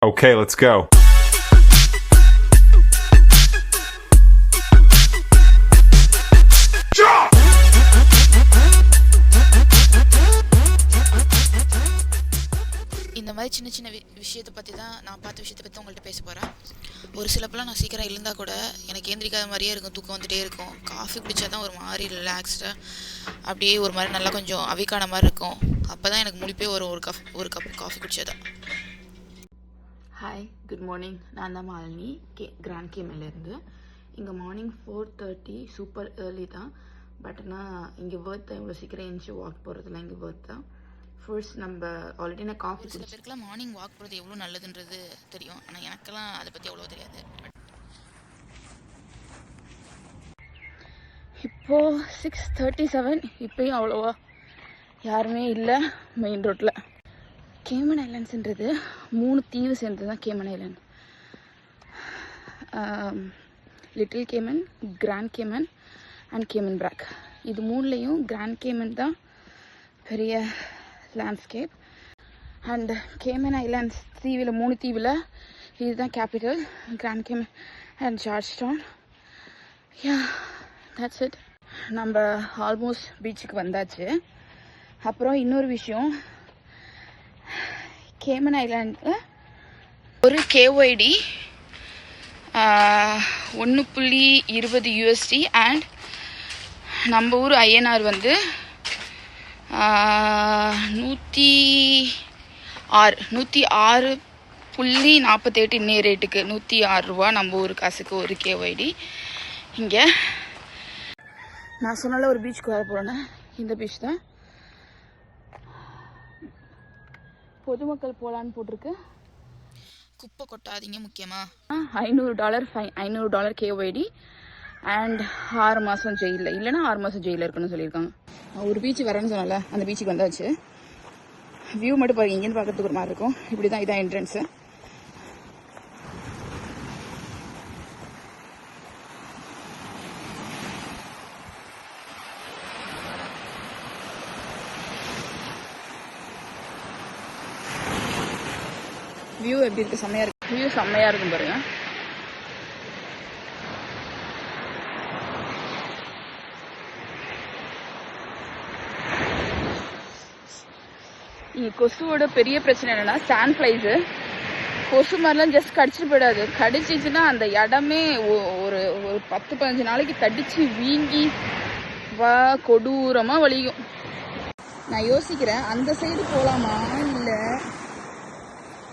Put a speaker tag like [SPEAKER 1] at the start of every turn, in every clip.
[SPEAKER 1] Okay, let's go.
[SPEAKER 2] இந்த மாதிரி சின்ன சின்ன விஷயத்தை பற்றி தான் நான் பார்த்த விஷயத்தை பற்றி உங்கள்கிட்ட பேச போகிறேன். ஒரு சிலப்பெல்லாம் நான் சீக்கிரம் எழுந்தால் கூட எனக்கு ஏந்திரிக்காத மாதிரியே இருக்கும், தூக்கம் வந்துகிட்டே இருக்கும். காஃபி குடித்தா தான் ஒரு மாதிரி ரிலாக்ஸ்டாக அப்படியே ஒரு மாதிரி நல்லா கொஞ்சம் அவிக்கான மாதிரி இருக்கும். அப்போ தான் எனக்கு முழிப்பே வரும் ஒரு கப் காஃபி குடித்ததான்.
[SPEAKER 3] Hi, good morning. நான் தான் மாலினி, கிராண்ட் கேமிலேருந்து. இங்கே மார்னிங் 4:30, சூப்பர் ஏர்லி தான். பட் ஆனால் இங்கே ஒர்த் தான், இவ்வளோ சீக்கிரம் எழுந்துச்சி வாக் போகிறதுலாம் இங்கே ஒர்த் தான். ஃபர்ஸ்ட் நம்ம ஆல்ரெடி நான் காஃபி
[SPEAKER 2] சில பேருக்குலாம் மார்னிங் வாக் போகிறது எவ்வளோ நல்லதுன்றது தெரியும், ஆனால் எனக்கெல்லாம் அதை பற்றி அவ்வளோ தெரியாது.
[SPEAKER 3] இப்போது 6:37, இப்போயும் அவ்வளோவா யாருமே இல்லை மெயின் ரோட்டில். கேமன் ஐலாண்ட்ஸுன்றது 3 தீவு சேர்ந்தது தான் Cayman island. Little Cayman, grand Cayman and Cayman Brac. இது 3லேயும் கிராண்ட் கேமன் தான் பெரிய லேண்ட்ஸ்கேப். அண்ட் கேமன் ஐலாண்ட்ஸ் தீவில் 3 தீவில் இதுதான் capital, Grand Cayman and George Town. Yeah, that's it. நம்ம ஆல்மோஸ்ட் பீச்சுக்கு வந்தாச்சு. அப்புறம் இன்னொரு விஷயம், கேமன் ஐலாண்டில் ஒரு KYD 1.20 USD அண்ட் நம்ம ஊர் INR வந்து 106.48 இன்னைய ரேட்டுக்கு 106 ரூபா நம்ம ஊர் காசுக்கு ஒரு KYD. இங்கே நான் சொன்னால ஒரு பீச்சுக்கு வர போகிறேன்னா இந்த பீச் தான். பொதுமக்கள் போகலான்னு போட்டிருக்கு.
[SPEAKER 2] குப்பை கொட்டாதீங்க முக்கியமாக.
[SPEAKER 3] $500 ஃபைன், $500 KYD அண்ட் 6 மாதம் ஜெயிலில், இல்லைன்னா 6 மாதம் ஜெயிலில் இருக்குன்னு சொல்லியிருக்காங்க. ஒரு பீச்சு வரேன்னு சொன்னால அந்த பீச்சுக்கு வந்தாச்சு. வியூ மட்டும் பாருங்க, இங்கேருந்து பார்க்கறதுக்கு ஒரு மாதிரி இருக்கும். இப்படி தான், இதான் என்ட்ரன்ஸு. வியூ எப்படி இருக்குது? செம்மையாக இருக்குது. வியூ செம்மையாக இருக்கும் பாருங்க. இங்கே கொசுவோட பெரிய பிரச்சனை என்னென்னா சாண்ட் ஃப்ளைஸு. கொசு மாதிரிலாம் ஜஸ்ட் கடிச்சிட்டு போயிடாது, கடிச்சிச்சுன்னா அந்த இடமே ஒரு 10-15 நாளைக்கு தடிச்சு வீங்கி கொடூரமாக வலிக்கும். நான் யோசிக்கிறேன், அந்த சைடு போகலாமா இல்லை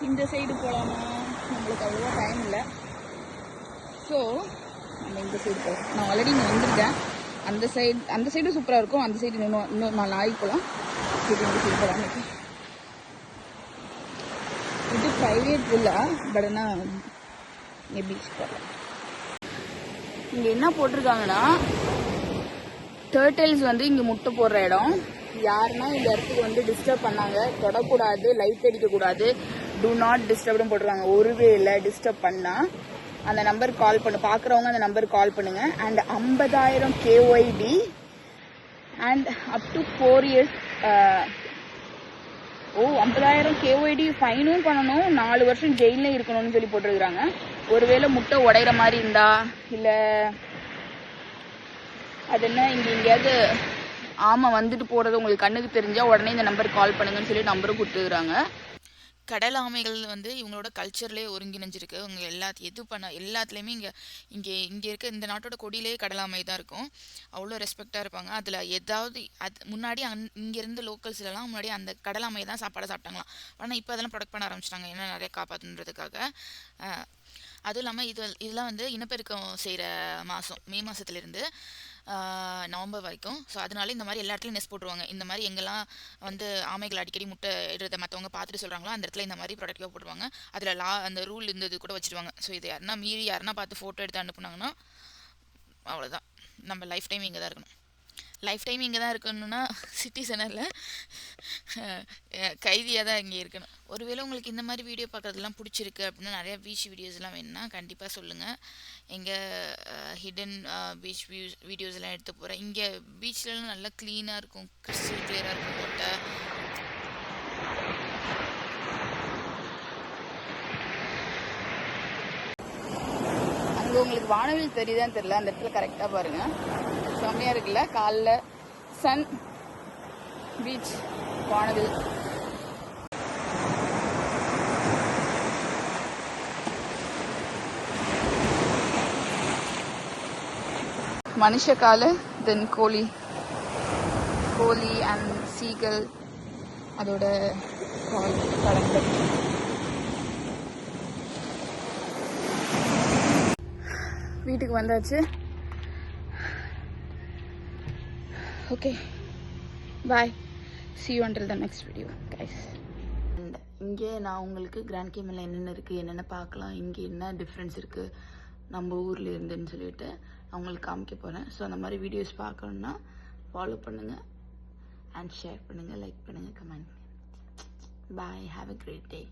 [SPEAKER 3] இந்த சைடு போகலாமா. நம்மளுக்கு அவ்வளோவா டைம் இல்லை, ஸோ நம்ம இந்த சைடு போகலாம். நான் ஆல்ரெடி இங்கே வந்துருக்கேன். அந்த சைடு சூப்பராக இருக்கும். அந்த சைடு இன்னொரு 4 நாளைக்கு போகலாம். இந்த சைடு போகலாம். இது ப்ரைவேட் வில்லா, பட் ஆனால் இங்கே பீச் போகலாம். இங்கே என்ன போட்டிருக்காங்கன்னா, டர்ட்டில்ஸ் வந்து இங்கே முட்டை போடுற இடம். யாருன்னா இந்த இடத்துக்கு வந்து டிஸ்டர்ப் பண்ணாங்க, தொடக்கூடாது, லைட் அடிக்கக்கூடாது, டூ நாட் டிஸ்டர்ப்னு போட்டுருக்காங்க. ஒருவேளை டிஸ்டர்ப் பண்ணால் அந்த நம்பருக்கு கால் பண்ணு, பார்க்குறவங்க அந்த நம்பருக்கு கால் பண்ணுங்க. And 50,000 KYD and up to 4 years 50,000 KYD ஃபைனும் பண்ணணும், 4 வருஷம் ஜெயிலே இருக்கணும்னு சொல்லி போட்டிருக்கிறாங்க. ஒருவேளை முட்டை உடையிற மாதிரி இருந்தா, இல்லை அது என்ன இங்கே எங்கேயாவது வந்துட்டு போகிறது உங்களுக்கு கண்ணுக்கு தெரிஞ்சால் உடனே இந்த நம்பருக்கு கால் பண்ணுங்கன்னு சொல்லி நம்பரும் கொடுத்துருக்குறாங்க.
[SPEAKER 2] கடல் ஆமைகள் வந்து இவங்களோட கல்ச்சர்லேயே ஒருங்கிணைஞ்சிருக்கு. இவங்க எல்லாத்துலேயுமே இங்கே இருக்க இந்த நாட்டோட கொடியிலேயே கடல் ஆமை தான் இருக்கும். அவ்வளோ ரெஸ்பெக்டாக இருப்பாங்க. அதில் ஏதாவது முன்னாடி இங்கேருந்து லோக்கல்ஸ்லாம் முன்னாடி அந்த கடல் ஆமையை தான் சாப்பாடை சாப்பிட்டாங்களாம். ஆனால் இப்போ அதெல்லாம் ப்ரொடக்ட் பண்ண ஆரம்பிச்சிட்டாங்க, ஏன்னா நிறைய காப்பாற்றுன்றதுக்காக. அதுவும் இல்லாமல் இதெல்லாம் வந்து இனப்பெருக்கம் செய்கிற மாதம், மே மாதத்துலேருந்து நவம்பர் வரைக்கும். ஸோ அதனால இந்த மாதிரி எல்லா இடத்துலையும் நெஸ் போட்டுருவாங்க. இந்த மாதிரி எங்கெல்லாம் வந்து ஆமைகள் அடிக்கடி முட்டை இடுறதை மற்றவங்க பார்த்துட்டு சொல்கிறாங்களோ அந்த இடத்துல இந்த மாதிரி ப்ரொடக்டிவாக போட்டுருவாங்க. அதில் அந்த ரூல் இருந்தது கூட வச்சுருவாங்க. ஸோ இது யாருன்னா பார்த்து ஃபோட்டோ எடுத்து அனுப்புனாங்கன்னா அவ்வளோதான், நம்ம லைஃப் டைம் இங்கே தான் இருக்கணும். லைஃப் டைம் இங்கே தான் இருக்கணும்னா சிட்டிசனில் கைதியாக தான் இங்கே இருக்கணும். ஒருவேளை உங்களுக்கு இந்த மாதிரி வீடியோ பார்க்குறதுலாம் பிடிச்சிருக்கு அப்படின்னா, நிறையா பீச் வீடியோஸ்லாம் வேணுன்னா கண்டிப்பாக சொல்லுங்கள். எங்கள் ஹிடன் பீச் வீடியோஸ்லாம் எடுத்து போகிறேன். இங்கே பீச்லலாம் நல்லா க்ளீனாக இருக்கும், கிறிஸ்டல் கிளியராக இருக்கும் வாட்டர்.
[SPEAKER 3] அங்கே உங்களுக்கு வானவில் தெரியுதான்னு தெரியல, அந்த இடத்துல கரெக்டாக பாருங்கள். செம்மையாக இருக்குல்ல, காலைல சன், பீச், வானவில். மனுஷ காலு, தென் கோழி அண்ட் சீகல், அதோட கால் கடம்பல். வீட்டுக்கு வந்தாச்சு. Okay, bye. see you until the next video guys. And இங்கே நான் உங்களுக்கு கிராண்ட் கேமனில் என்னென்ன இருக்குது, என்னென்ன பார்க்கலாம், இங்கே என்ன டிஃப்ரென்ஸ் இருக்குது நம்ம ஊரில் இருந்துன்னு சொல்லிட்டு நான் உங்களுக்கு காமிக்க போகிறேன். ஸோ அந்த மாதிரி வீடியோஸ் பார்க்கணுன்னா ஃபாலோ பண்ணுங்கள் அண்ட் ஷேர் பண்ணுங்கள், லைக் பண்ணுங்கள், comment. Bye, have a great day.